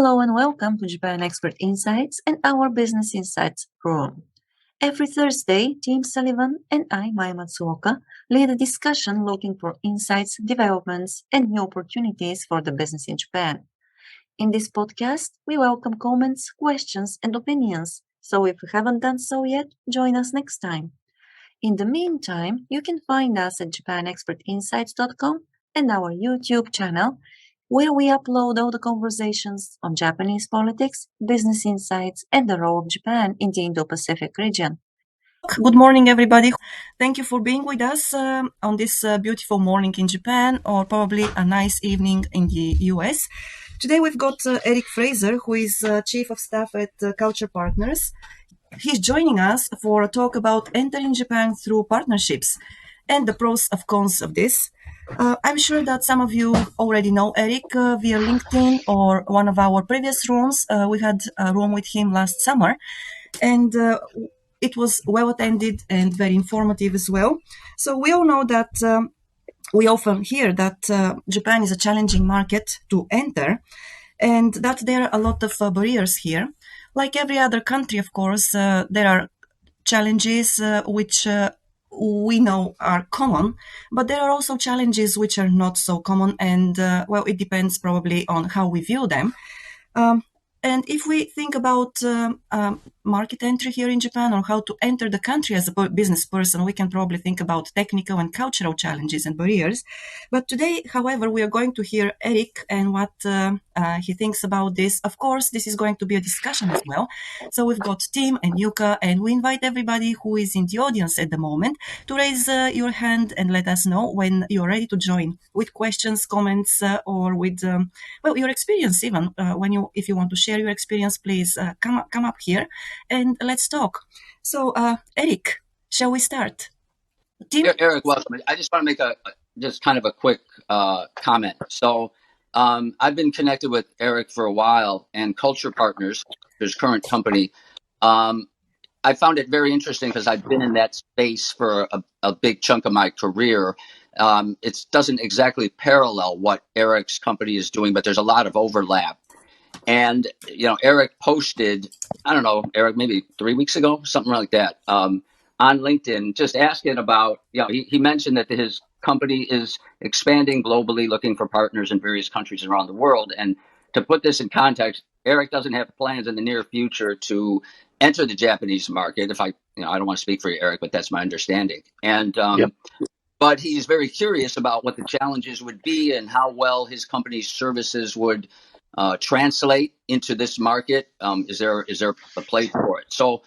Hello and welcome to Japan Expert Insights and our Business Insights Room. Every Thursday, Tim Sullivan and I, Maya Matsuoka, lead a discussion looking for insights, developments, and new opportunities for the business in Japan. In this podcast, we welcome comments, questions, and opinions. So if you haven't done so yet, join us next time. In the meantime, you can find us at japanexpertinsights.com and our YouTube channel, where we upload all the conversations on Japanese politics, business insights, and the role of Japan in the Indo-Pacific region. Good morning, everybody. Thank you for being with us on this beautiful morning in Japan, or probably a nice evening in the US. Today we've got Eric Fraser, who is Chief of Staff at Culture Partners. He's joining us for a talk about entering Japan through partnerships and the pros and cons of this. I'm sure that some of you already know Eric via LinkedIn or one of our previous rooms. We had a room with him last summer, and it was well attended and very informative as well. So we all know that we often hear that Japan is a challenging market to enter, and that there are a lot of barriers here. Like every other country, of course, there are challenges which we know are common, but there are also challenges which are not so common, and well, it depends probably on how we view them. And if we think about market entry here in Japan, or how to enter the country as a business person, we can probably think about technical and cultural challenges and barriers. But today, however, we are going to hear Eric and what he thinks about this. Of course, this is going to be a discussion as well. So we've got Tim and Yuka, and we invite everybody who is in the audience at the moment to raise your hand and let us know when you're ready to join with questions, comments, or with well, your experience even. If you want to share your experience, please come up here and let's talk. So, Eric, shall we start? Tim? Eric, welcome. I just want to make just kind of a quick comment. So, I've been connected with Eric for a while, and Culture Partners, his current company. I found it very interesting because I've been in that space for a big chunk of my career. It doesn't exactly parallel what Eric's company is doing, but there's a lot of overlap. And, Eric posted, I don't know, Eric, maybe 3 weeks ago, something like that, on LinkedIn, just asking about, he mentioned that his company is expanding globally, looking for partners in various countries around the world. And to put this in context, Eric doesn't have plans in the near future to enter the Japanese market. If I don't want to speak for you, Eric, but that's my understanding. And, But he's very curious about what the challenges would be and how well his company's services would translate into this market. Is there a place for it? So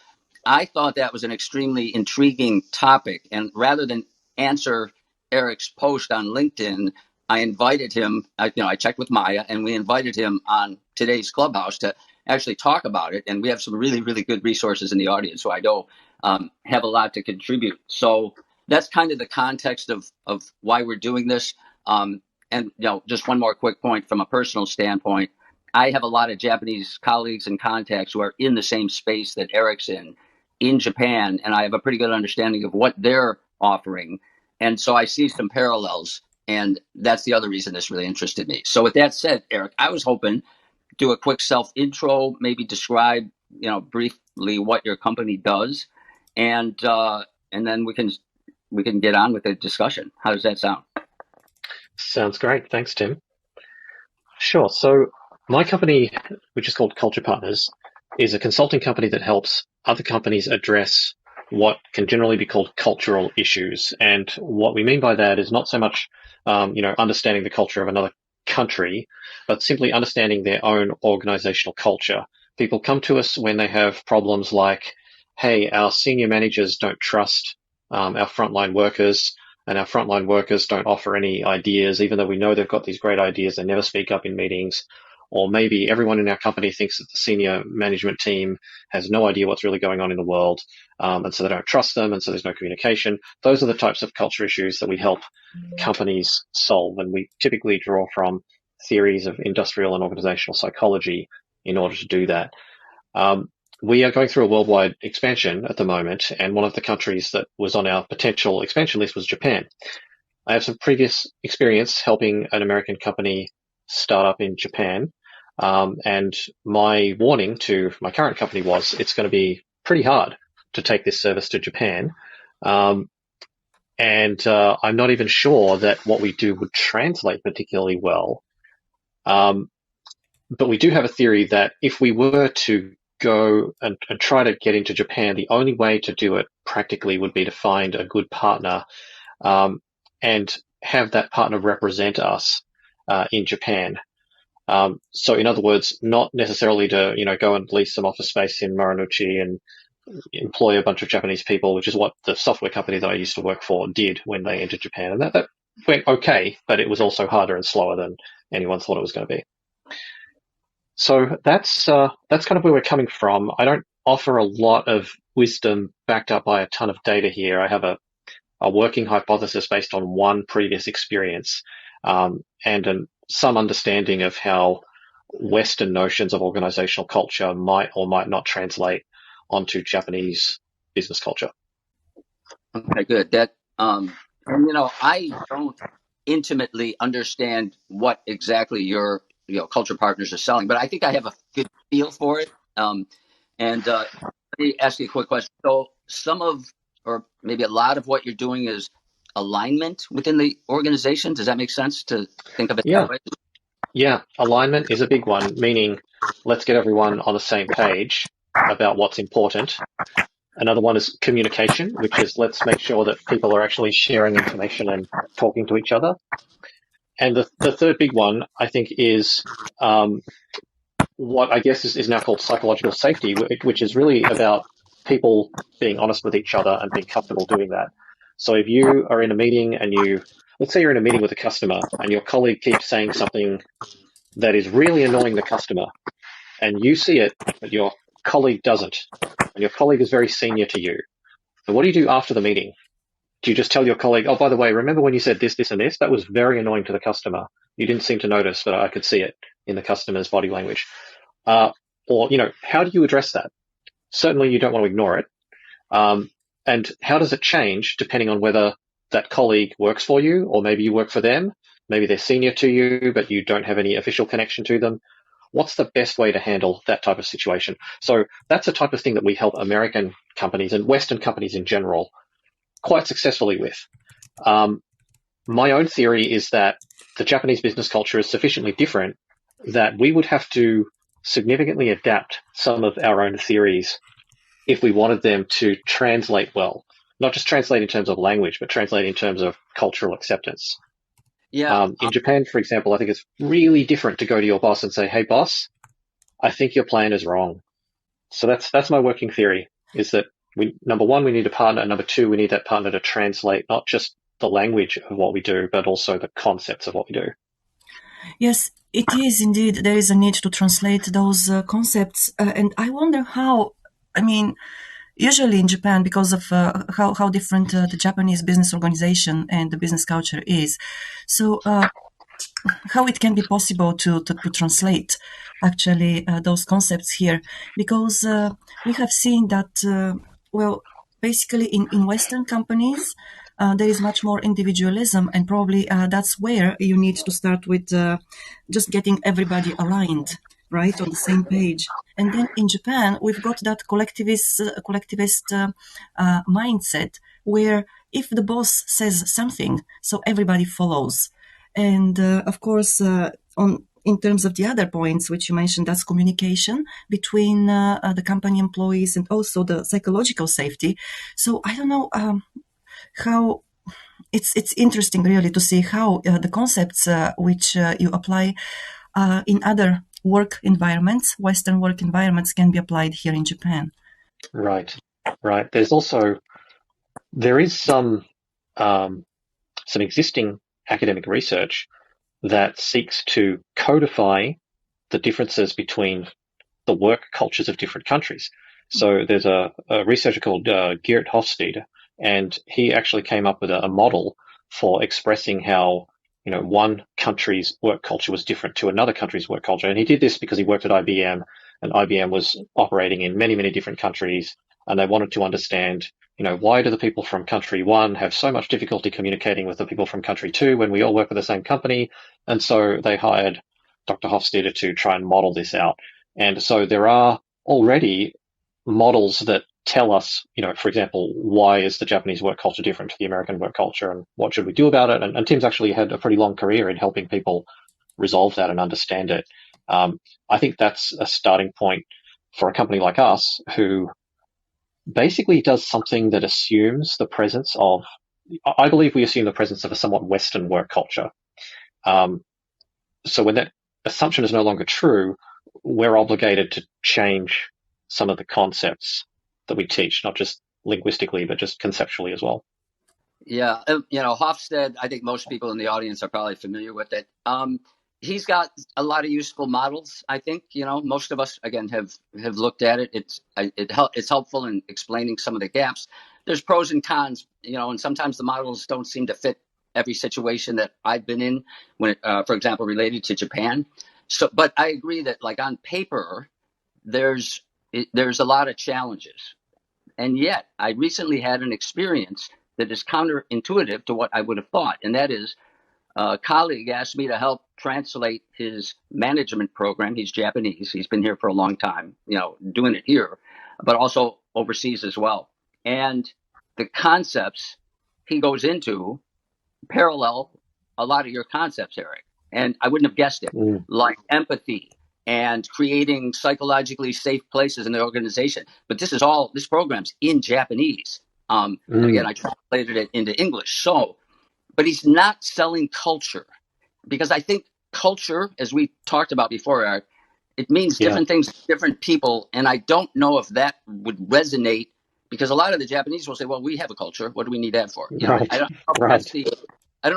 I thought that was an extremely intriguing topic. And rather than answer Eric's post on LinkedIn, I invited him, I checked with Maya, and we invited him on today's Clubhouse to actually talk about it. And we have some really, really good resources in the audience who I know have a lot to contribute. So that's kind of the context of why we're doing this. And just one more quick point from a personal standpoint. I have a lot of Japanese colleagues and contacts who are in the same space that Eric's in Japan, and I have a pretty good understanding of what they're offering. And so I see some parallels, and that's the other reason this really interested me. So with that said, Eric, I was hoping to do a quick self-intro, maybe describe, briefly what your company does, and then we can get on with the discussion. How does that sound? Sounds great. Thanks, Tim. Sure. So my company, which is called Culture Partners, is a consulting company that helps other companies address what can generally be called cultural issues. And what we mean by that is not so much, understanding the culture of another country, but simply understanding their own organizational culture. People come to us when they have problems like, hey, our senior managers don't trust our frontline workers, and our frontline workers don't offer any ideas, even though we know they've got these great ideas. They never speak up in meetings. Or maybe everyone in our company thinks that the senior management team has no idea what's really going on in the world, and so they don't trust them, and so there's no communication. Those are the types of culture issues that we help companies solve, and we typically draw from theories of industrial and organizational psychology in order to do that. We are going through a worldwide expansion at the moment, and one of the countries that was on our potential expansion list was Japan. I have some previous experience helping an American company start up in Japan. And my warning to my current company was it's going to be pretty hard to take this service to Japan. And I'm not even sure that what we do would translate particularly well. But we do have a theory that if we were to go and try to get into Japan, the only way to do it practically would be to find a good partner and have that partner represent us in Japan. So in other words, not necessarily to, go and lease some office space in Marunouchi and employ a bunch of Japanese people, which is what the software company that I used to work for did when they entered Japan. And that went okay, but it was also harder and slower than anyone thought it was going to be. So that's kind of where we're coming from. I don't offer a lot of wisdom backed up by a ton of data here. I have a working hypothesis based on one previous experience, and some understanding of how Western notions of organizational culture might or might not translate onto Japanese business culture. Okay, good. That I don't intimately understand what exactly your culture partners are selling, but I think I have a good feel for it. Let me ask you a quick question. So some of, or maybe a lot of what you're doing is alignment within the organization. Does that make sense to think of it that way? Yeah, alignment is a big one, meaning let's get everyone on the same page about what's important. Another one is communication, which is let's make sure that people are actually sharing information and talking to each other. And the third big one, I think, is what I guess is now called psychological safety, which is really about people being honest with each other and being comfortable doing that. So if you are in a meeting and let's say you're in a meeting with a customer and your colleague keeps saying something that is really annoying the customer, and you see it, but your colleague doesn't, and your colleague is very senior to you. So what do you do after the meeting? Do you just tell your colleague, oh, by the way, remember when you said this, this, and this? That was very annoying to the customer. You didn't seem to notice, but I could see it in the customer's body language. Or, how do you address that? Certainly you don't want to ignore it. And how does it change depending on whether that colleague works for you, or maybe you work for them? Maybe they're senior to you, but you don't have any official connection to them. What's the best way to handle that type of situation? So that's a type of thing that we help American companies and Western companies in general quite successfully with. My own theory is that the Japanese business culture is sufficiently different that we would have to significantly adapt some of our own theories if we wanted them to translate well. Not just translate in terms of language, but translate in terms of cultural acceptance. Yeah. In Japan, for example, I think it's really different to go to your boss and say, hey, boss, I think your plan is wrong. So that's my working theory, is that number one, we need a partner. Number two, we need that partner to translate not just the language of what we do, but also the concepts of what we do. Yes, it is indeed. There is a need to translate those concepts. And I wonder how, usually in Japan, because of how different the Japanese business organization and the business culture is. So how it can be possible to translate actually those concepts here, because we have seen that, basically in Western companies, there is much more individualism, and probably that's where you need to start with just getting everybody aligned, right, on the same page. And then in Japan, we've got that collectivist mindset where if the boss says something, so everybody follows. And of course, in terms of the other points which you mentioned, that's communication between the company employees and also the psychological safety. So I don't know how it's interesting really to see how the concepts which you apply in other work environments, Western work environments, can be applied here in Japan. Right. There is some existing academic research that seeks to codify the differences between the work cultures of different countries. So there's a researcher called Geert Hofstede, and he actually came up with a model for expressing how one country's work culture was different to another country's work culture. And he did this because he worked at IBM, and IBM was operating in many, many different countries, and they wanted to understand why do the people from country one have so much difficulty communicating with the people from country two when we all work for the same company? And so they hired Dr. Hofstadter to try and model this out. And so there are already models that tell us, for example, why is the Japanese work culture different to the American work culture and what should we do about it? And Tim's actually had a pretty long career in helping people resolve that and understand it. I think that's a starting point for a company like us who basically does something that assumes the presence of, I believe we assume the presence of a somewhat Western work culture. So when that assumption is no longer true, we're obligated to change some of the concepts that we teach, not just linguistically, but just conceptually as well. Yeah, Hofstede, I think most people in the audience are probably familiar with it. He's got a lot of useful models. I think most of us again have looked at it. It's helpful in explaining some of the gaps. There's pros and cons, and sometimes the models don't seem to fit every situation that I've been in when, for example, related to Japan. So, but I agree that like on paper, there's a lot of challenges, and yet I recently had an experience that is counterintuitive to what I would have thought, and that is a colleague asked me to help translate his management program. He's Japanese. He's been here for a long time, doing it here, but also overseas as well. And the concepts he goes into parallel a lot of your concepts, Eric. And I wouldn't have guessed it, like empathy and creating psychologically safe places in the organization. But this program's in Japanese. And again, I translated it into English. So, but he's not selling culture, because I think culture, as we talked about before, Eric, it means different things to different people. And I don't know if that would resonate, because a lot of the Japanese will say, well, we have a culture. What do we need that for? I don't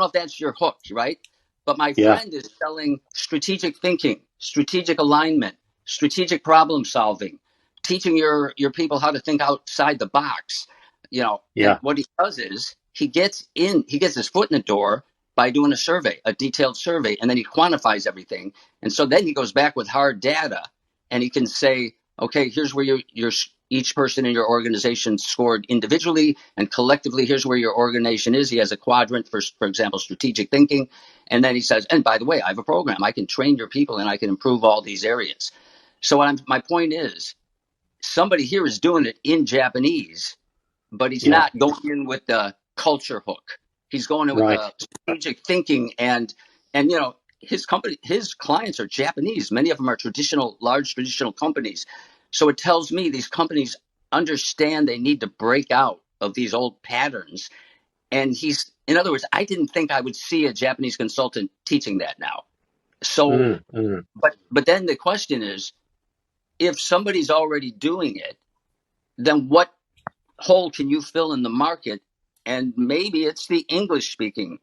know if that's your hook, right? But my friend is selling strategic thinking, strategic alignment, strategic problem solving, teaching your people how to think outside the box. And what he does is he gets his foot in the door by doing a survey, a detailed survey, and then he quantifies everything. And so then he goes back with hard data, and he can say, okay, here's where each person in your organization scored individually, and collectively, here's where your organization is. He has a quadrant for example, strategic thinking. And then he says, and by the way, I have a program. I can train your people and I can improve all these areas. So my point is, somebody here is doing it in Japanese, but he's not going in with the culture hook. He's going in with the strategic thinking, and his clients are Japanese. Many of them are large traditional companies. So it tells me these companies understand they need to break out of these old patterns. And in other words, I didn't think I would see a Japanese consultant teaching that now. So, but then the question is, if somebody's already doing it, then what hole can you fill in the market? And maybe it's the English speaking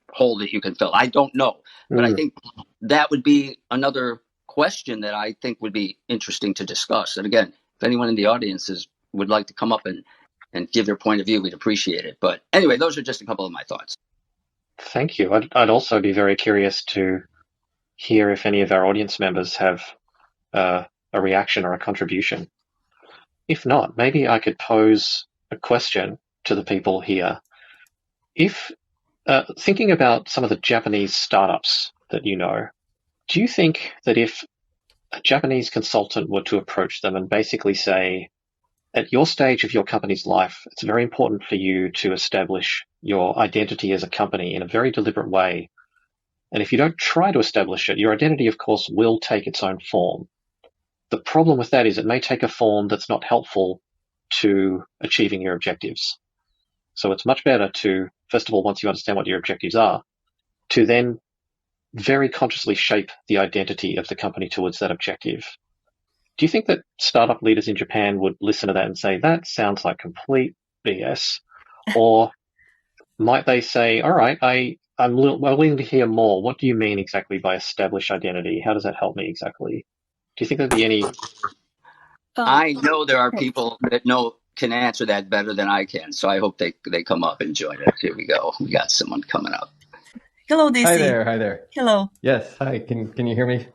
hole that you can fill. I don't know, but I think that would be another question that I think would be interesting to discuss. And again, if anyone in the audience would like to come up and give their point of view, we'd appreciate it. But anyway, those are just a couple of my thoughts. Thank you. I'd also be very curious to hear if any of our audience members have a reaction or a contribution. If not, maybe I could pose a question to the people here. If thinking about some of the Japanese startups that do you think that if a Japanese consultant were to approach them and basically say, at your stage of your company's life, it's very important for you to establish your identity as a company in a very deliberate way. And if you don't try to establish it, your identity, of course, will take its own form. The problem with that is it may take a form that's not helpful to achieving your objectives. So it's much better to, first of all, once you understand what your objectives are, to then very consciously shape the identity of the company towards that objective. Do you think that startup leaders in Japan would listen to that and say, that sounds like complete BS? Or might they say, all right, I'm willing to hear more. What do you mean exactly by established identity? How does that help me exactly? Do you think there'd be any... I know there are people that can answer that better than I can. So I hope they come up and join us. Here we go. We got someone coming up. Hello, DC. Hi there. Hello. Yes, hi. Can you hear me?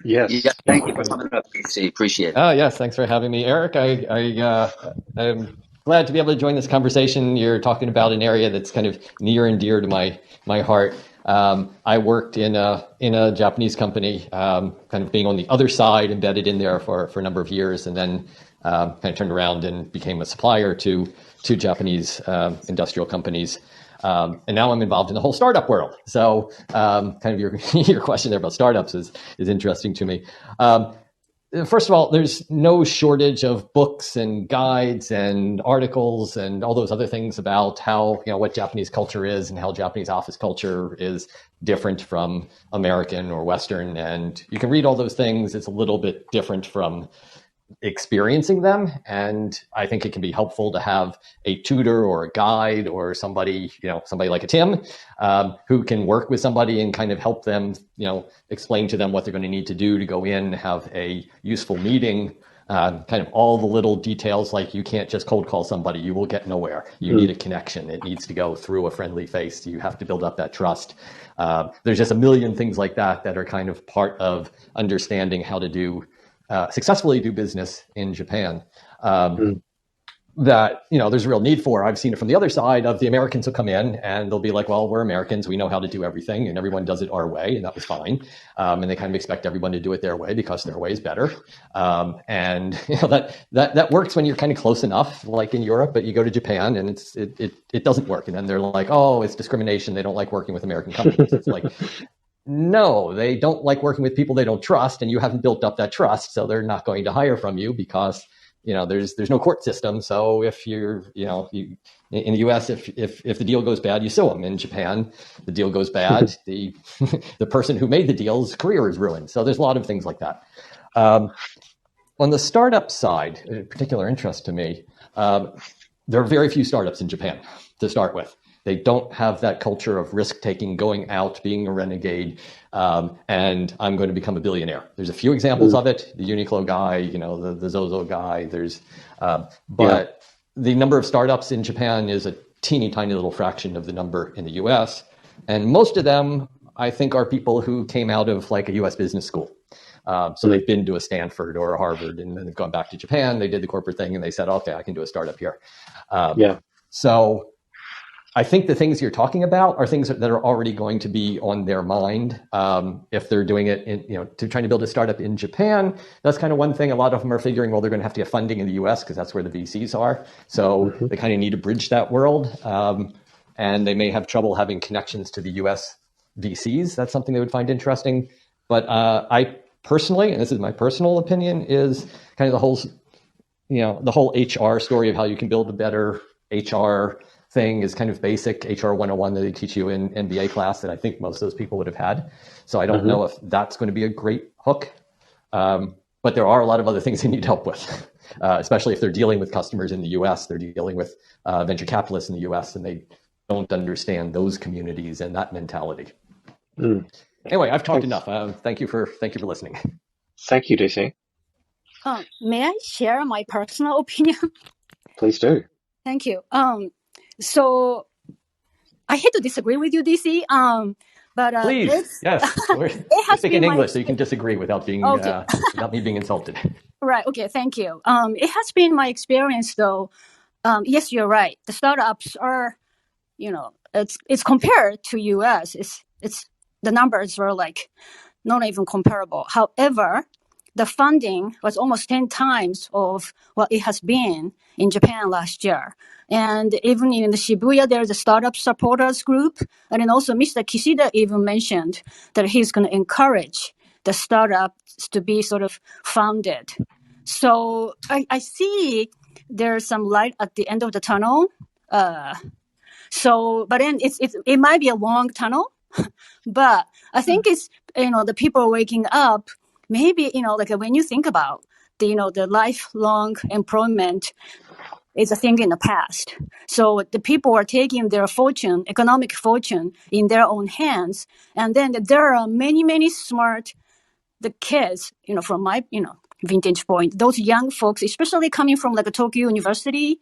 Yes. Yeah, thank you for coming up, DC. Appreciate it. Oh, yes. Thanks for having me, Eric. I'm glad to be able to join this conversation. You're talking about an area that's kind of near and dear to my heart. I worked in a Japanese company, kind of being on the other side, embedded in there for a number of years, and then kind of turned around and became a supplier to Japanese industrial companies. And now I'm involved in the whole startup world. So kind of your your question there about startups is interesting to me. First of all, there's no shortage of books and guides and articles and all those other things about how, what Japanese culture is and how Japanese office culture is different from American or Western. And you can read all those things. It's a little bit different from experiencing them. And I think it can be helpful to have a tutor or a guide or somebody, somebody like a Tim, who can work with somebody and kind of help them, explain to them what they're going to need to do to go in, have a useful meeting, kind of all the little details, like you can't just cold call somebody, you will get nowhere. You need a connection. It needs to go through a friendly face. You have to build up that trust. There's just a million things like that are kind of part of understanding how to successfully do business in Japan, that, there's a real need for. I've seen it from the other side of the Americans who come in and they'll be like, well, we're Americans. We know how to do everything and everyone does it our way. And that was fine. And they kind of expect everyone to do it their way because their way is better. And that works when you're kind of close enough, like in Europe, but you go to Japan and it doesn't work. And then they're like, oh, it's discrimination. They don't like working with American companies. It's like, no, they don't like working with people they don't trust, and you haven't built up that trust, so they're not going to hire from you because there's no court system. So if you're in the U.S., if the deal goes bad, you sue them. In Japan, the deal goes bad, the person who made the deal's career is ruined. So there's a lot of things like that. On the startup side, a particular interest to me, there are very few startups in Japan to start with. They don't have that culture of risk-taking, going out, being a renegade, and I'm going to become a billionaire. There's a few examples of it. The Uniqlo guy, the Zozo guy. But the number of startups in Japan is a teeny tiny little fraction of the number in the U.S. And most of them, I think, are people who came out of like a U.S. business school. So they've been to a Stanford or a Harvard, and then they've gone back to Japan. They did the corporate thing, and they said, okay, I can do a startup here. So I think the things you're talking about are things that are already going to be on their mind if they're doing it to trying to build a startup in Japan. That's kind of one thing. A lot of them are figuring, well, they're going to have to get funding in the US because that's where the VCs are. So they kind of need to bridge that world. And they may have trouble having connections to the US VCs. That's something they would find interesting. But I personally, and this is my personal opinion, is kind of the whole HR story of how you can build a better HR thing is kind of basic HR 101 that they teach you in MBA class that I think most of those people would have had. So I don't know if that's going to be a great hook. But there are a lot of other things they need help with, especially if they're dealing with customers in the US. They're dealing with venture capitalists in the US, and they don't understand those communities and that mentality. Anyway, I've talked enough. Thank you for listening. Thank you, DC. May I share my personal opinion? Please do. Thank you. So I hate to disagree with you, DC. But please, yes, we're speaking English, so you can disagree without being without me being insulted. Right. Okay. Thank you. It has been my experience, though. Yes, you're right. The startups are, it's compared to US. It's the numbers were like not even comparable. However, the funding was almost 10 times of what it has been in Japan last year. And even in the Shibuya, there's a startup supporters group. And then also Mr. Kishida even mentioned that he's going to encourage the startups to be sort of funded. So I see there's some light at the end of the tunnel. But then it might be a long tunnel. But I think it's, the people waking up, maybe, like when you think about the lifelong employment is a thing in the past. So the people are taking their economic fortune in their own hands. And then there are many, many smart, the kids, from my, vintage point, those young folks, especially coming from like a Tokyo University,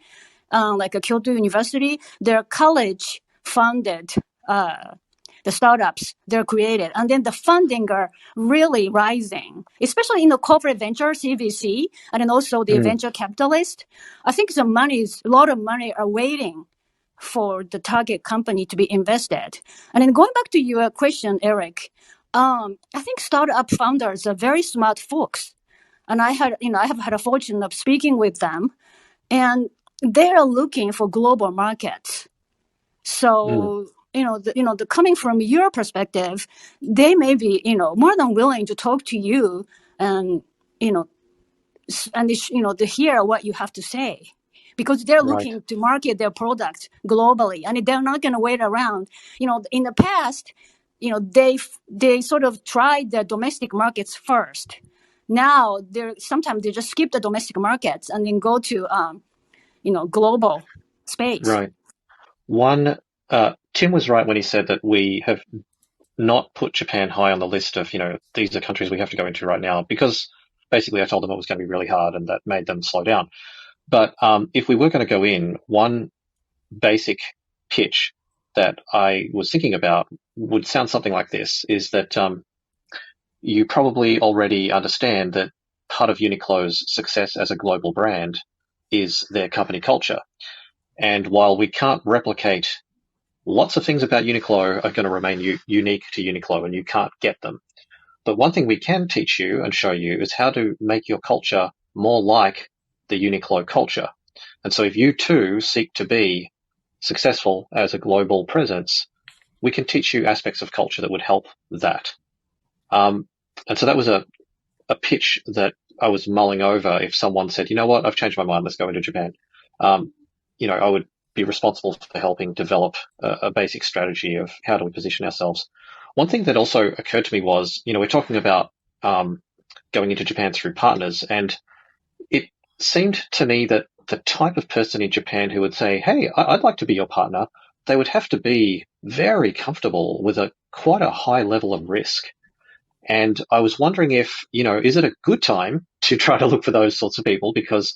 like a Kyoto University, they're college funded, the startups they're created. And then the funding are really rising, especially in the corporate venture, CVC, and then also the venture capitalist. I think a lot of money are waiting for the target company to be invested. And then going back to your question, Eric, I think startup founders are very smart folks. And I have had a fortune of speaking with them, and they are looking for global markets. So, coming from your perspective, they may be, more than willing to talk to you and, to hear what you have to say, because they're looking to market their product globally, and they're not going to wait around. In the past, they sort of tried the domestic markets first. Now sometimes they just skip the domestic markets and then go to, global space. Right. Tim was right when he said that we have not put Japan high on the list of, these are countries we have to go into right now, because basically I told them it was going to be really hard and that made them slow down. But if we were going to go in, one basic pitch that I was thinking about would sound something like this, is that you probably already understand that part of Uniqlo's success as a global brand is their company culture. And while we can't replicate lots of things about Uniqlo are going to remain unique to Uniqlo, and you can't get them. But one thing we can teach you and show you is how to make your culture more like the Uniqlo culture. And so if you too seek to be successful as a global presence, we can teach you aspects of culture that would help that. And so that was a pitch that I was mulling over. If someone said, you know what, I've changed my mind, let's go into Japan. I would be responsible for helping develop a basic strategy of how do we position ourselves. One thing that also occurred to me was, we're talking about going into Japan through partners, and it seemed to me that the type of person in Japan who would say, hey, I'd like to be your partner, they would have to be very comfortable with quite a high level of risk. And I was wondering if, is it a good time to try to look for those sorts of people? Because,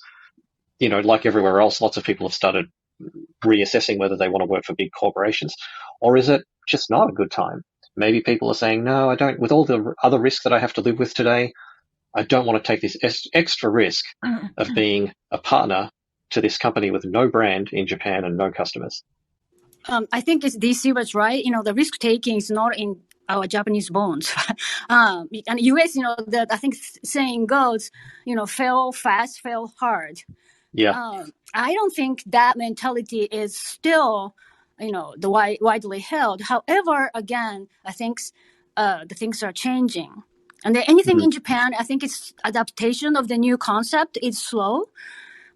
like everywhere else, lots of people have started reassessing whether they want to work for big corporations, or is it just not a good time? Maybe people are saying, no, I don't, with all the other risks that I have to live with today, I don't want to take this extra risk of being a partner to this company with no brand in Japan and no customers. I think DC was right. The risk taking is not in our Japanese bones. And US, I think saying goes, fail fast, fail hard. Yeah. I don't think that mentality is still, the widely held. However, again, I think the things are changing. And then anything in Japan, I think it's adaptation of the new concept is slow,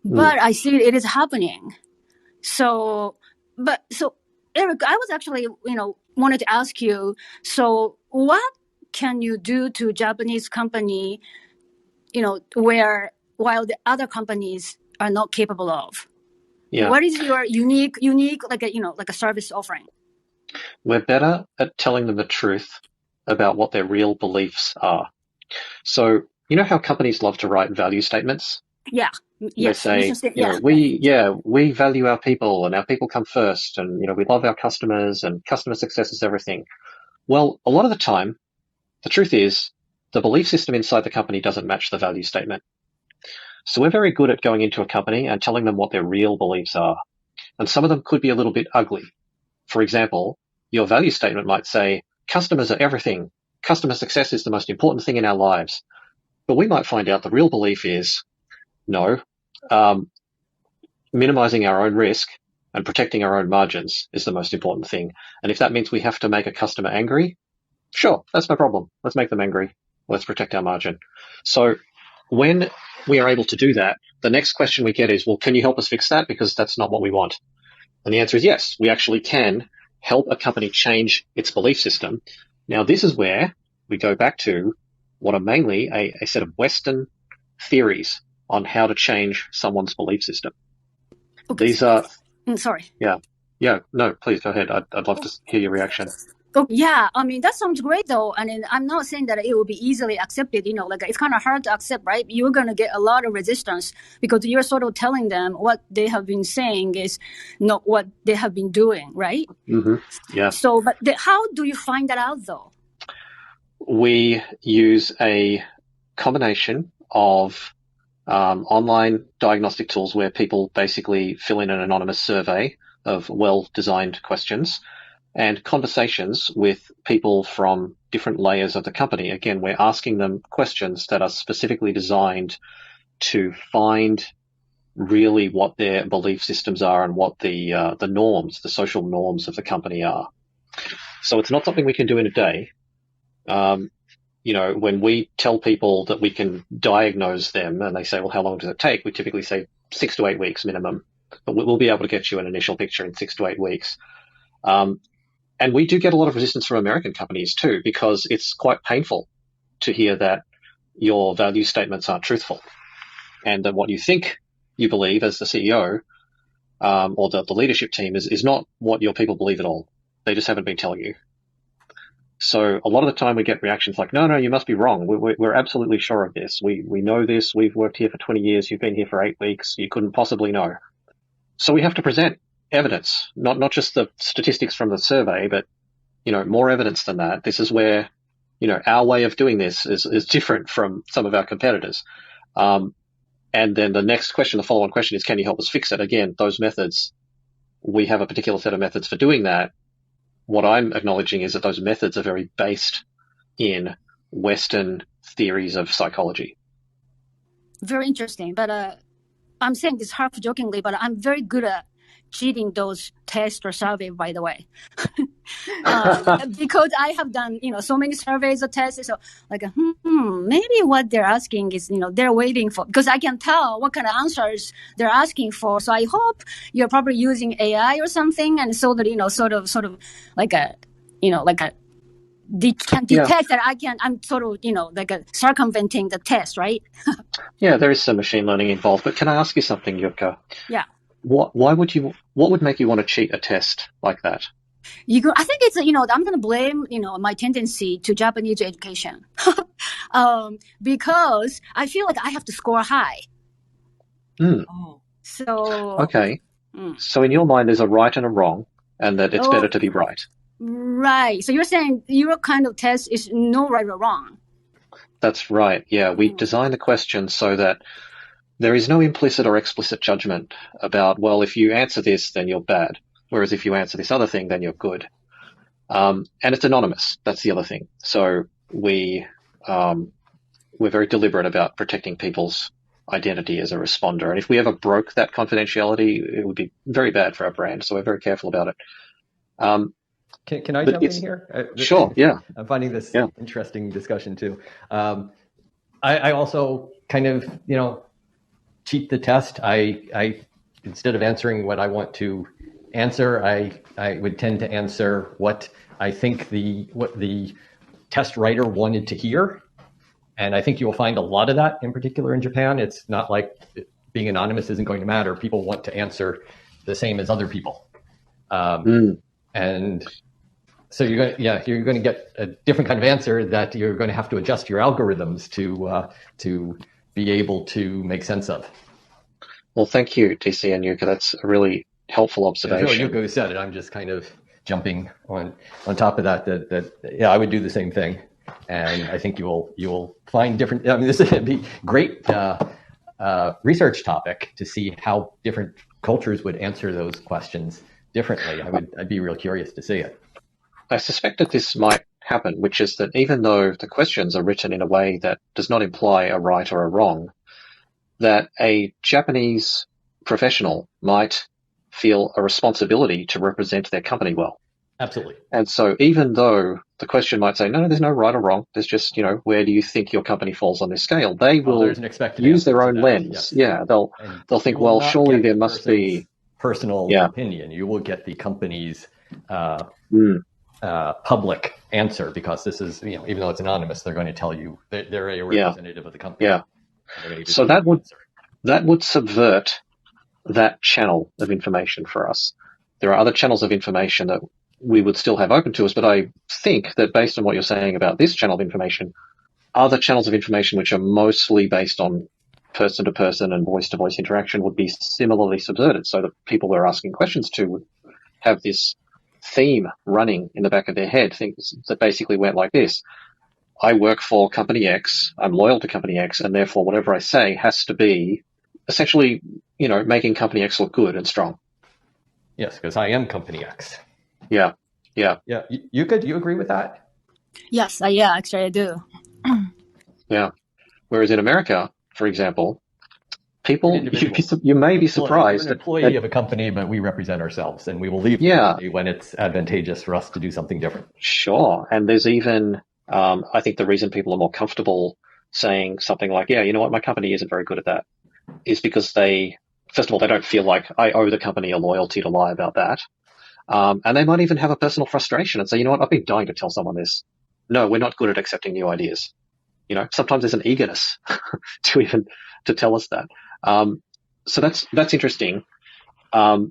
but I see it is happening. So Eric, I was actually, wanted to ask you, so what can you do to Japanese company, while the other companies are not capable of? Yeah. What is your unique, like a service offering? We're better at telling them the truth about what their real beliefs are. So, how companies love to write value statements? Yeah. Yes. They say, we value our people and our people come first, and, we love our customers and customer success is everything. Well, a lot of the time, the truth is the belief system inside the company doesn't match the value statement. So we're very good at going into a company and telling them what their real beliefs are. And some of them could be a little bit ugly. For example, your value statement might say, customers are everything. Customer success is the most important thing in our lives. But we might find out the real belief is, no, minimizing our own risk and protecting our own margins is the most important thing. And if that means we have to make a customer angry, sure, that's no problem. Let's make them angry. Let's protect our margin. So when we are able to do that, the next question we get is, well, can you help us fix that? Because that's not what we want. And the answer is yes, we actually can help a company change its belief system. Now, this is where we go back to what are mainly a set of Western theories on how to change someone's belief system. Okay. These are... sorry. Yeah, no, please go ahead. I'd love to hear your reaction. Oh, yeah, that sounds great though. And I'm not saying that it will be easily accepted, it's kind of hard to accept, right? You're going to get a lot of resistance because you're sort of telling them what they have been saying is not what they have been doing, right? Mm-hmm. Yeah. So, but how do you find that out though? We use a combination of online diagnostic tools where people basically fill in an anonymous survey of well-designed questions and conversations with people from different layers of the company. Again, we're asking them questions that are specifically designed to find really what their belief systems are and what the norms, the social norms of the company are. So it's not something we can do in a day. When we tell people that we can diagnose them and they say, well, how long does it take? We typically say 6 to 8 weeks minimum, but we'll be able to get you an initial picture in 6 to 8 weeks. And we do get a lot of resistance from American companies too, because it's quite painful to hear that your value statements aren't truthful and that what you think you believe as the CEO or the leadership team is not what your people believe at all. They just haven't been telling you. So a lot of the time we get reactions like, no, you must be wrong. We're absolutely sure of this. We know this. We've worked here for 20 years. You've been here for 8 weeks. You couldn't possibly know. So we have to present evidence, not just the statistics from the survey, but, more evidence than that. This is where, our way of doing this is different from some of our competitors. And then the next question, the follow-on question is, can you help us fix it? Again, those methods, we have a particular set of methods for doing that. What I'm acknowledging is that those methods are very based in Western theories of psychology. Very interesting. But I'm saying this half jokingly, but I'm very good at cheating those tests or surveys, by the way. Because I have done, so many surveys or tests. So maybe what they're asking is, they're waiting for, because I can tell what kind of answers they're asking for. So I hope you're probably using AI or something. And so that, sort of can detect that I'm sort of, circumventing the test, right? Yeah, there is some machine learning involved. But can I ask you something, Yuka? Yeah. What would make you want to cheat a test like that? I think it's, I'm going to blame, my tendency to Japanese education. Because I feel like I have to score high. Oh. So. Okay. So in your mind, there's a right and a wrong, and that it's better to be right. Right. So you're saying your kind of test is no right or wrong. That's right. Yeah. We design the question so that there is no implicit or explicit judgment about, well, if you answer this, then you're bad. Whereas if you answer this other thing, then you're good. And it's anonymous. That's the other thing. So we're very deliberate about protecting people's identity as a responder. And if we ever broke that confidentiality, it would be very bad for our brand. So we're very careful about it. Can I jump in here? Sure, yeah. I'm finding this interesting discussion too. I also kind of, cheat the test. I instead of answering what I want to answer, I would tend to answer what I think what the test writer wanted to hear. And I think you will find a lot of that, in particular in Japan. It's not like being anonymous isn't going to matter. People want to answer the same as other people. And so you're going to get a different kind of answer that you're going to have to adjust your algorithms to be able to make sense of. Well, thank you, DC and Yuka. That's a really helpful observation. Yuka said it. I'm just kind of jumping on top of that I would do the same thing. And I think you will find different. I mean, this would be great research topic to see how different cultures would answer those questions differently. I'd be real curious to see it. I suspect that this might happen, which is that even though the questions are written in a way that does not imply a right or a wrong, that a Japanese professional might feel a responsibility to represent their company well. Absolutely. And so even though the question might say, no, there's no right or wrong, there's just, where do you think your company falls on this scale? They will use their own lens. Yes. Yeah, they'll think, well, surely there must be personal opinion. You will get the company's public answer, because this is, even though it's anonymous, they're going to tell you they're a representative of the company. Yeah. So that would subvert that channel of information for us. There are other channels of information that we would still have open to us, but I think that based on what you're saying about this channel of information, other channels of information which are mostly based on person-to-person and voice-to-voice interaction would be similarly subverted, so that people we're asking questions to would have this theme running in the back of their head, things that basically went like this. I work for company X, I'm loyal to company X, and therefore whatever I say has to be essentially, making company X look good and strong. Yes, because I am company X. Yeah. Yeah, you could. You agree with that? Yes, yeah, actually I do. Yeah. Whereas in America, for example, people, Individual. you may be We're surprised an employee of a company, but we represent ourselves, and we will leave the company when it's advantageous for us to do something different. Sure. And there's even, I think the reason people are more comfortable saying something like, yeah, you know what, my company isn't very good at that, is because first of all, they don't feel like I owe the company a loyalty to lie about that. And they might even have a personal frustration and say, you know what, I've been dying to tell someone this. No, we're not good at accepting new ideas. Sometimes there's an eagerness to tell us that. So that's interesting. Right,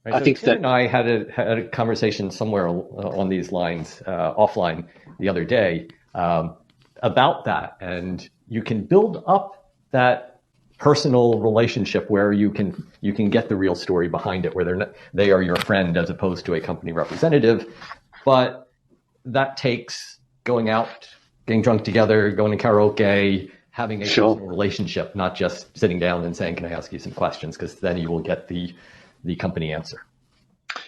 I so think Tim and I had a conversation somewhere on these lines offline the other day about that, and you can build up that personal relationship where you can get the real story behind it, where they are your friend as opposed to a company representative, but that takes going out, getting drunk together, going to karaoke, having a personal relationship, not just sitting down and saying, "Can I ask you some questions?" Because then you will get the company answer.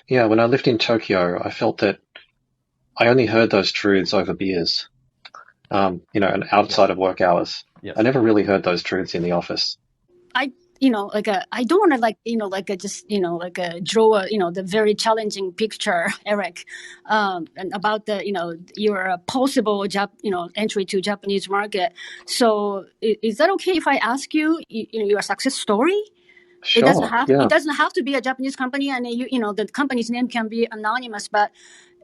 Yeah, when I lived in Tokyo, I felt that I only heard those truths over beers, and outside of work hours. Yes. I never really heard those truths in the office. I don't want to just draw the very challenging picture, Eric, and about your possible entry to Japanese market. So is that okay if I ask you your success story? Sure. It doesn't have to be a Japanese company, and the company's name can be anonymous, but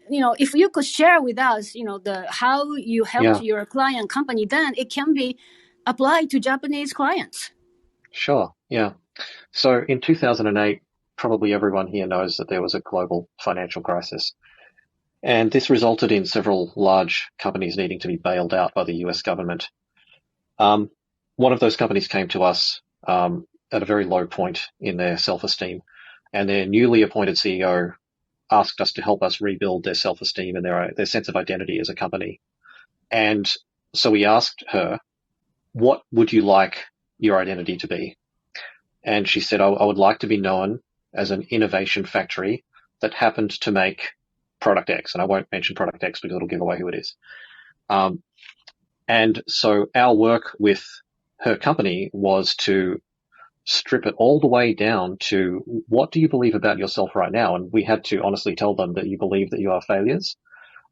if you could share with us how you helped your client company, then it can be applied to Japanese clients. Sure. Yeah. So in 2008, probably everyone here knows that there was a global financial crisis. And this resulted in several large companies needing to be bailed out by the US government. One of those companies came to us at a very low point in their self-esteem, and their newly appointed CEO asked us to help us rebuild their self-esteem and their sense of identity as a company. And so we asked her, what would you like your identity to be? And she said, I would like to be known as an innovation factory that happened to make product X. And I won't mention product X because it'll give away who it is. And so our work with her company was to strip it all the way down to, what do you believe about yourself right now? And we had to honestly tell them that you believe that you are failures,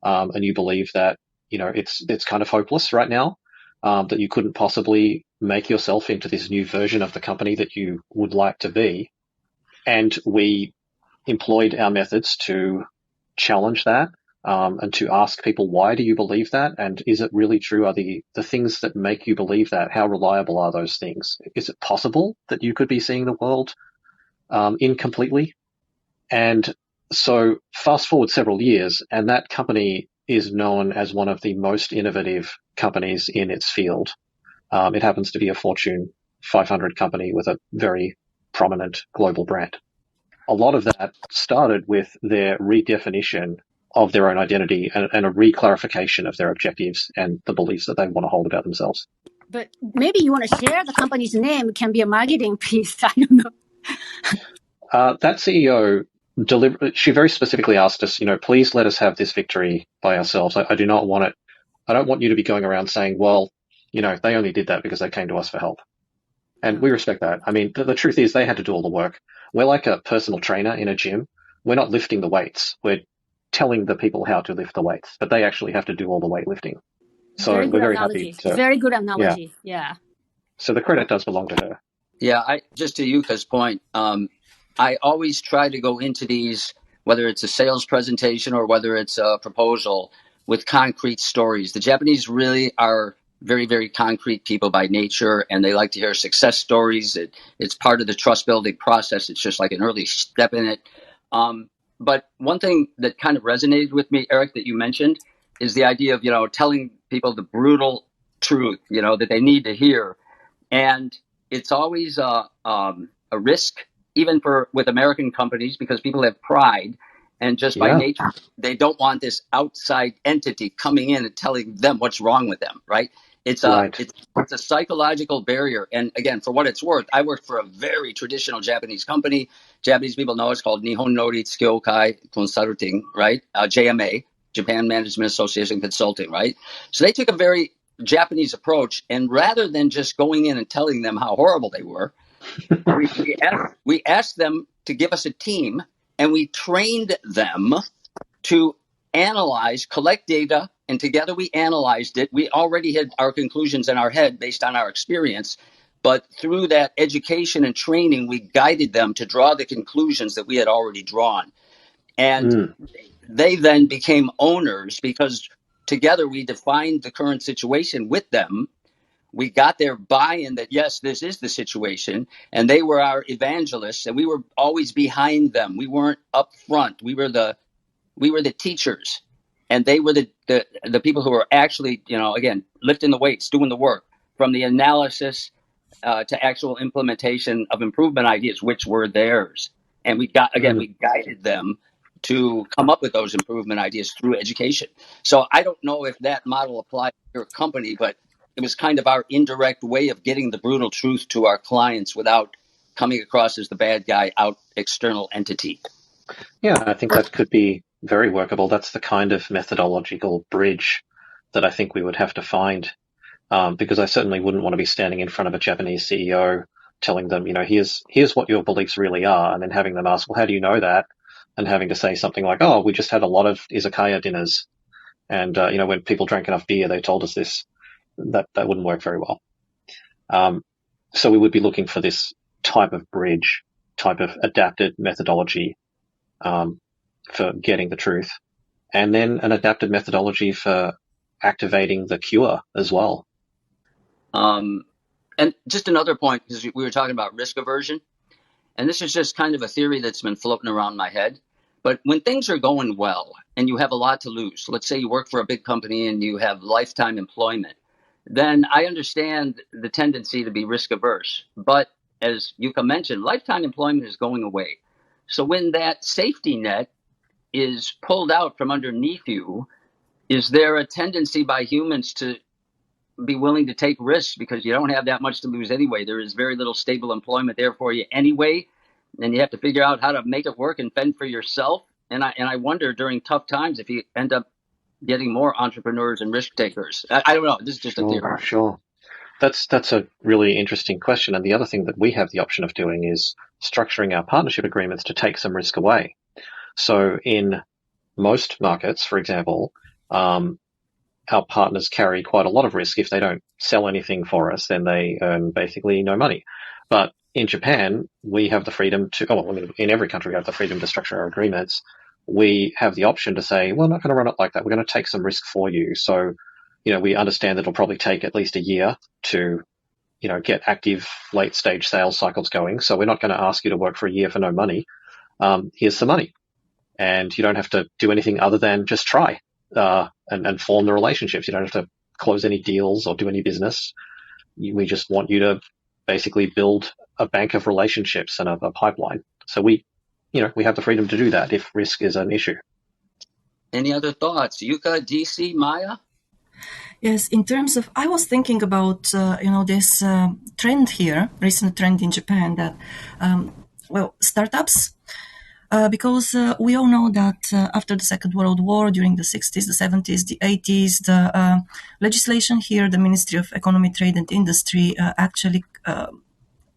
and you believe that, it's kind of hopeless right now, that you couldn't possibly make yourself into this new version of the company that you would like to be. And we employed our methods to challenge that, and to ask people, why do you believe that? And is it really true? Are the things that make you believe that, how reliable are those things? Is it possible that you could be seeing the world incompletely? And so fast forward several years, and that company is known as one of the most innovative companies in its field. It happens to be a Fortune 500 company with a very prominent global brand. A lot of that started with their redefinition of their own identity and a reclarification of their objectives and the beliefs that they want to hold about themselves. But maybe you want to share the company's name. It can be a marketing piece. I don't know. That CEO she very specifically asked us, please let us have this victory by ourselves. I do not want it. I don't want you to be going around saying, well, they only did that because they came to us for help. And we respect that. I mean, the truth is they had to do all the work. We're like a personal trainer in a gym. We're not lifting the weights. We're telling the people how to lift the weights, but they actually have to do all the weightlifting. So we're very happy to. Very good analogy. Yeah. So the credit does belong to her. Yeah, just to Yuka's point, I always try to go into these, whether it's a sales presentation or whether it's a proposal, with concrete stories. The Japanese really are very, very concrete people by nature, and they like to hear success stories. It's part of the trust building process. It's just like an early step in it. But one thing that kind of resonated with me, Eric, that you mentioned, is the idea of, telling people the brutal truth, that they need to hear. And it's always a risk, even with American companies, because people have pride. And just by nature, they don't want this outside entity coming in and telling them what's wrong with them, right? It's Right. it's a psychological barrier. And again, for what it's worth, I worked for a very traditional Japanese company. Japanese people know it's called Nihon Noritsu Kyokai Consulting, right? JMA, Japan Management Association Consulting, right? So they took a very Japanese approach, and rather than just going in and telling them how horrible they were, we asked them to give us a team, and we trained them to analyze, collect data, and together we analyzed it. We already had our conclusions in our head based on our experience, but through that education and training, we guided them to draw the conclusions that we had already drawn. And they then became owners because together we defined the current situation with them. We got their buy-in that, yes, this is the situation, and they were our evangelists, and we were always behind them. We weren't up front. We were the teachers, and they were the people who were actually, again, lifting the weights, doing the work, from the analysis to actual implementation of improvement ideas, which were theirs. And we guided them to come up with those improvement ideas through education. So I don't know if that model applies to your company, but it was kind of our indirect way of getting the brutal truth to our clients without coming across as the bad guy out external entity. Yeah, I think that could be very workable. That's the kind of methodological bridge that I think we would have to find, because I certainly wouldn't want to be standing in front of a Japanese CEO telling them, here's what your beliefs really are, and then having them ask, well, how do you know that? And having to say something like, oh, we just had a lot of izakaya dinners, and when people drank enough beer, they told us this. That wouldn't work very well. So we would be looking for this type of bridge, type of adapted methodology for getting the truth, and then an adapted methodology for activating the cure as well. And just another point, because we were talking about risk aversion, and this is just kind of a theory that's been floating around my head. But when things are going well and you have a lot to lose, let's say you work for a big company and you have lifetime employment, then I understand the tendency to be risk averse. But as Yuka mentioned, lifetime employment is going away. So when that safety net is pulled out from underneath you, is there a tendency by humans to be willing to take risks because you don't have that much to lose anyway? There is very little stable employment there for you anyway, and you have to figure out how to make it work and fend for yourself. And I wonder during tough times if you end up getting more entrepreneurs and risk takers. I don't know. This is just a theory. Sure. That's a really interesting question. And the other thing that we have the option of doing is structuring our partnership agreements to take some risk away. So in most markets, for example, our partners carry quite a lot of risk. If they don't sell anything for us, then they earn basically no money. But in Japan, we have the freedom to, in every country, we have the freedom to structure our agreements. We have the option to say, well, we're not going to run it like that. We're going to take some risk for you. So, we understand that it'll probably take at least a year to, get active late stage sales cycles going. So we're not going to ask you to work for a year for no money. Here's some money. And you don't have to do anything other than just try. And form the relationships. You don't have to close any deals or do any business. We just want you to basically build a bank of relationships and a pipeline. So we have the freedom to do that if risk is an issue. Any other thoughts? Yuka, DC, Maya? Yes, in terms of, I was thinking about, this trend here, recent trend in Japan that, startups, because we all know that after the Second World War, during the 60s, the 70s, the 80s, the legislation here, the Ministry of Economy, Trade and Industry actually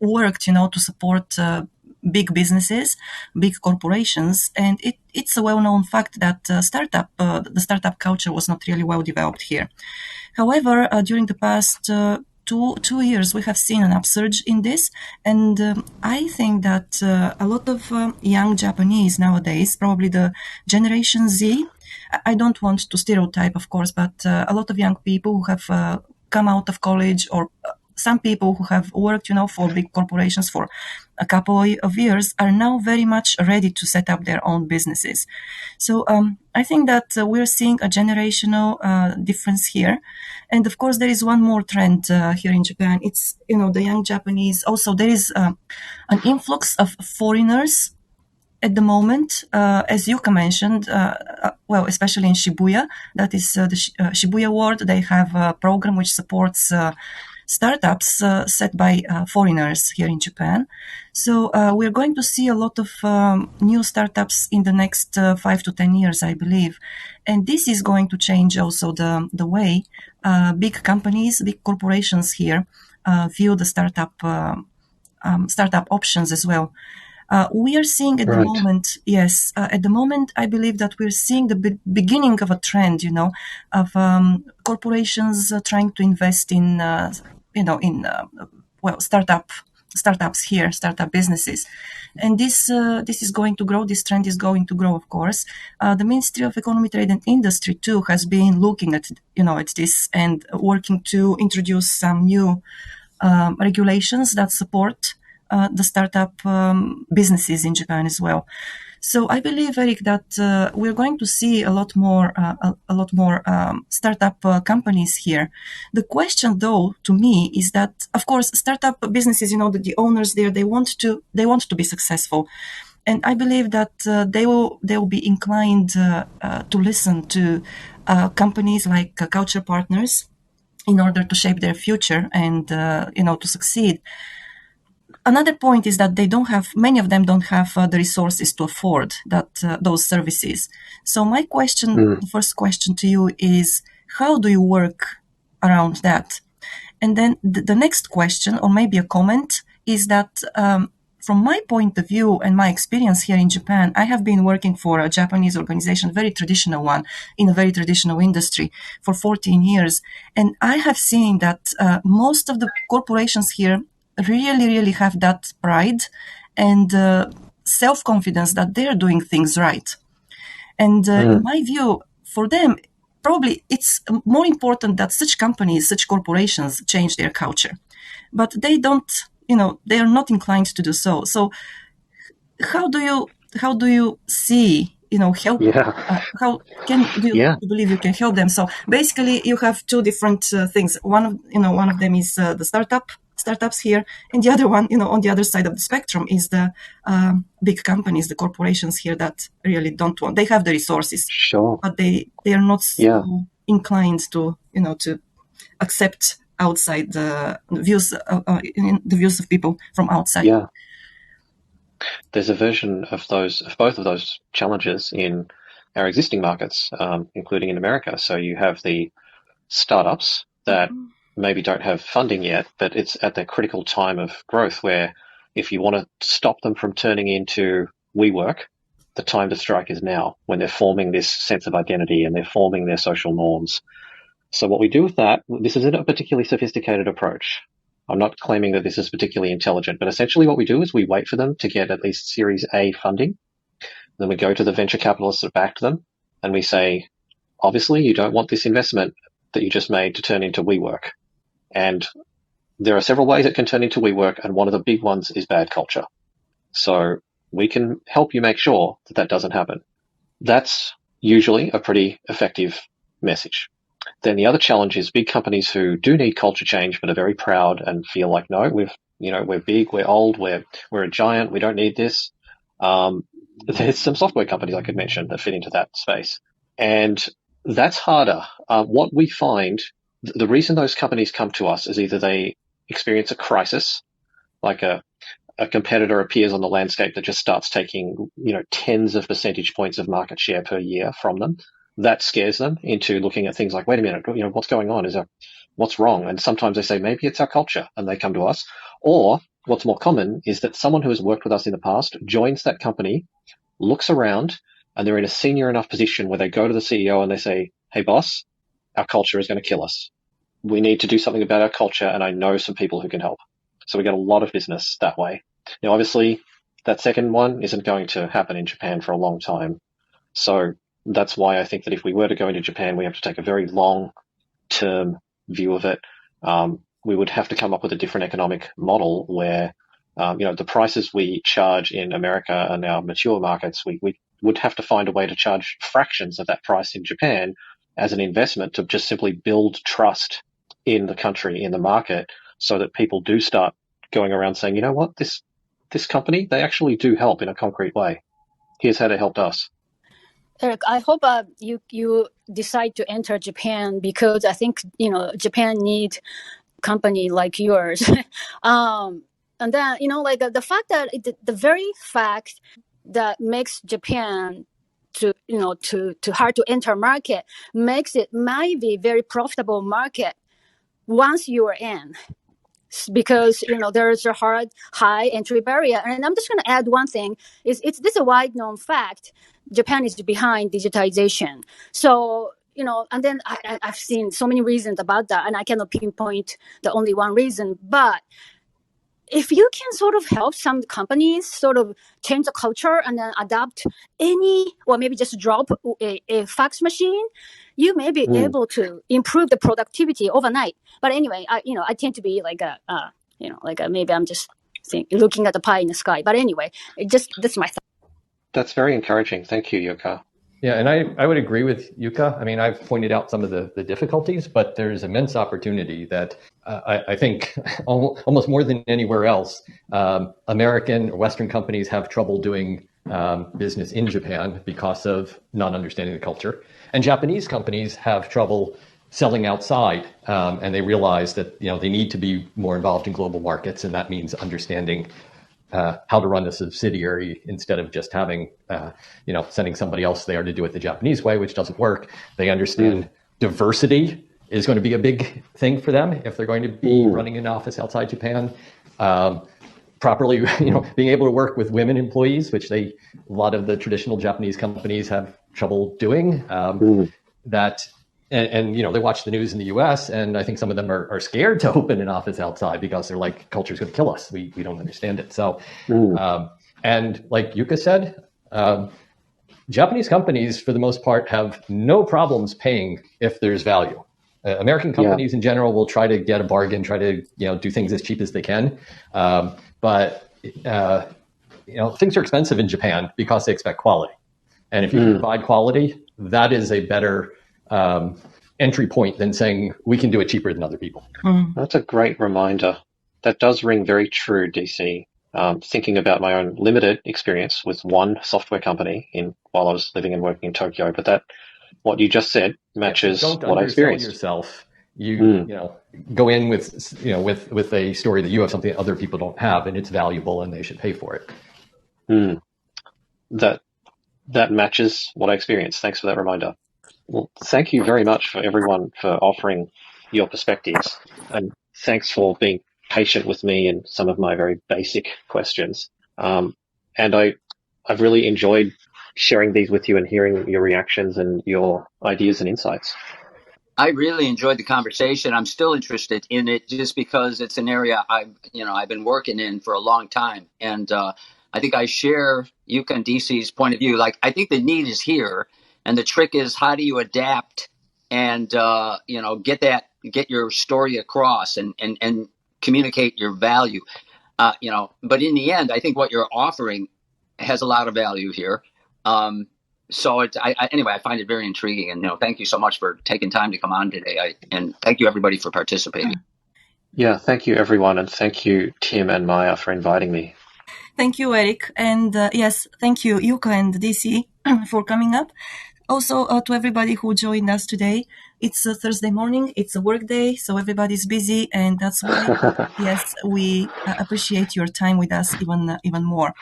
worked, to support big businesses, big corporations, and it's a well-known fact that the startup culture was not really well developed here. However, during the past 2 years, we have seen an upsurge in this, and I think that a lot of young Japanese nowadays, probably the Generation Z, I don't want to stereotype, of course, but a lot of young people who have come out of college, or some people who have worked, for big corporations for a couple of years, are now very much ready to set up their own businesses. So I think that we're seeing a generational difference here. And of course, there is one more trend here in Japan. It's, the young Japanese. Also, there is an influx of foreigners at the moment, as Yuka mentioned, well, especially in Shibuya, that is the Shibuya Ward, they have a program which supports startups set by foreigners here in Japan. So we're going to see a lot of new startups in the next 5 to 10 years, I believe. And this is going to change also the way big companies, big corporations here view the startup options as well. We are seeing at the moment, yes, at the moment, I believe that we're seeing the beginning of a trend, of corporations trying to invest in, startups here, startup businesses. And this is going to grow. This trend is going to grow, of course. The Ministry of Economy, Trade and Industry too has been looking at this and working to introduce some new regulations that support the startup businesses in Japan as well. So I believe, Eric, that we're going to see a lot more startup companies here. The question, though, to me, is that, of course, startup businesses, the owners there, they want to be successful, and I believe that they will be inclined to listen to companies like Culture Partners in order to shape their future and to succeed. Another point is that many of them don't have the resources to afford those services. So my question, the first question to you is, how do you work around that? And then the next question, or maybe a comment, is that from my point of view and my experience here in Japan, I have been working for a Japanese organization, very traditional one, in a very traditional industry for 14 years. And I have seen that most of the corporations here really, really have that pride and self-confidence that they're doing things right. And in my view, for them, probably it's more important that such companies, such corporations change their culture. But they don't, they are not inclined to do so. So how do you see, help? How do you believe you can help them? So basically, you have two different things. One of them is the startups here, and the other one, on the other side of the spectrum, is the big companies, the corporations here that really don't want. They have the resources, but they are not so inclined to to accept outside the views of people from outside. Yeah, there's a version of both of those challenges in our existing markets, including in America. So you have the startups that maybe don't have funding yet, but it's at their critical time of growth where if you want to stop them from turning into WeWork, the time to strike is now, when they're forming this sense of identity and they're forming their social norms. So what we do with that, this isn't a particularly sophisticated approach. I'm not claiming that this is particularly intelligent, but essentially what we do is we wait for them to get at least Series A funding. Then we go to the venture capitalists that backed them and we say, obviously you don't want this investment that you just made to turn into WeWork. And there are several ways it can turn into WeWork, and one of the big ones is bad culture. So we can help you make sure that doesn't happen. That's usually a pretty effective message. Then the other challenge is big companies who do need culture change but are very proud and feel like, no, we're big, we're old, we're a giant, we don't need this. There's some software companies I could mention that fit into that space. And that's harder. What we find, the reason those companies come to us is either they experience a crisis, like a competitor appears on the landscape that just starts taking, tens of percentage points of market share per year from them. That scares them into looking at things like, wait a minute, what's going on? What's wrong? And sometimes they say, maybe it's our culture, and they come to us. Or what's more common is that someone who has worked with us in the past joins that company, looks around, and they're in a senior enough position where they go to the CEO and they say, hey, boss, our culture is going to kill us. We need to do something about our culture, and I know some people who can help. So we get a lot of business that way. Now, obviously, that second one isn't going to happen in Japan for a long time. So that's why I think that if we were to go into Japan, we have to take a very long-term view of it. We would have to come up with a different economic model where, the prices we charge in America and our mature markets, we would have to find a way to charge fractions of that price in Japan as an investment to just simply build trust in the country, in the market, so that people do start going around saying, you know what, this company, they actually do help in a concrete way. here's how it helped us. Eric, I hope you decide to enter Japan, because I think Japan need company like yours. And then like the fact that the very fact that makes Japan to hard to enter market makes it might be very profitable market once you are in, because there's a high entry barrier. And I'm just going to add one thing: this is a wide known fact. Japan is behind digitization. So and then I've seen so many reasons about that, and I cannot pinpoint the only one reason. But if you can sort of help some companies sort of change the culture and then adopt or maybe just drop a fax machine, you may be able to improve the productivity overnight. But anyway, I tend to be like maybe I'm just looking at the pie in the sky. But anyway, that's my thought. That's very encouraging. Thank you, Yuka. Yeah, and I would agree with Yuka. I mean, I've pointed out some of the difficulties, but there's immense opportunity that I think almost more than anywhere else, American or Western companies have trouble doing business in Japan because of not understanding the culture. And Japanese companies have trouble selling outside, and they realize that they need to be more involved in global markets, and that means understanding how to run a subsidiary instead of just having, sending somebody else there to do it the Japanese way, which doesn't work. They understand diversity is going to be a big thing for them if they're going to be running an office outside Japan. Properly, being able to work with women employees, which a lot of the traditional Japanese companies have trouble doing. And they watch the news in the U.S. and I think some of them are scared to open an office outside because they're like, culture's going to kill us. We don't understand it. So, and like Yuka said, Japanese companies for the most part have no problems paying if there's value. American companies in general will try to get a bargain, try to do things as cheap as they can, but things are expensive in Japan because they expect quality. And if you can provide quality, that is a better entry point than saying we can do it cheaper than other people. That's a great reminder. That does ring very true, DC. Thinking about my own limited experience with one software company while I was living and working in Tokyo, but what you just said matches what I experienced. Yourself. You go in with a story that you have something that other people don't have, and it's valuable, and they should pay for it. That matches what I experienced. Thanks for that reminder. Well, thank you very much for everyone for offering your perspectives, and thanks for being patient with me and some of my very basic questions. And I've really enjoyed sharing these with you and hearing your reactions and your ideas and insights. I really enjoyed the conversation. I'm still interested in it just because it's an area I've been working in for a long time. And I think I share Yuka and DC's point of view. Like, I think the need is here. And the trick is, how do you adapt and, get your story across and communicate your value, but in the end, I think what you're offering has a lot of value here. So anyway, I find it very intriguing, and thank you so much for taking time to come on today. And thank you everybody for participating. Yeah, thank you everyone, and thank you Tim and Maya for inviting me. Thank you, Eric, and yes, thank you Yuka and DC for coming up. Also, to everybody who joined us today, it's a Thursday morning, it's a work day, so everybody's busy, and that's why, yes, we appreciate your time with us even more.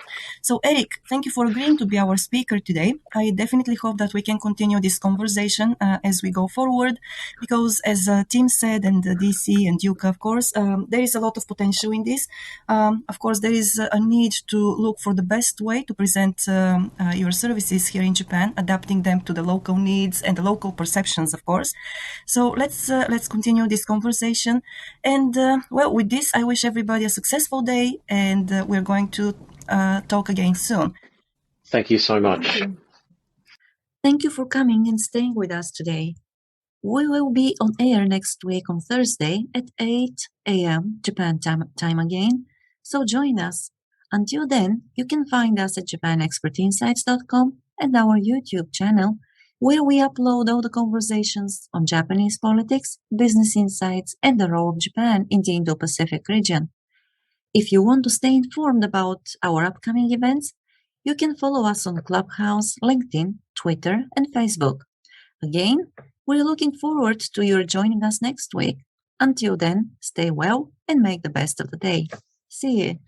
So, Eric, thank you for agreeing to be our speaker today. I definitely hope that we can continue this conversation as we go forward, because as Tim said, and DC and Yuka, of course, there is a lot of potential in this. Of course, there is a need to look for the best way to present your services here in Japan, adapting them to the local needs and the local perceptions, of course. So let's continue this conversation. And with this, I wish everybody a successful day, and we're going to talk again soon. Thank you so much. Thank you for coming and staying with us today. We will be on air next week on Thursday at 8 a.m. Japan time again, so join us. Until then, you can find us at japanexpertinsights.com and our YouTube channel, where we upload all the conversations on Japanese politics, business insights, and the role of Japan in the Indo-Pacific region. If you want to stay informed about our upcoming events, You can follow us on Clubhouse, LinkedIn, Twitter, and Facebook. Again, we're looking forward to your joining us next week. Until then, stay well and make the best of the day. See you.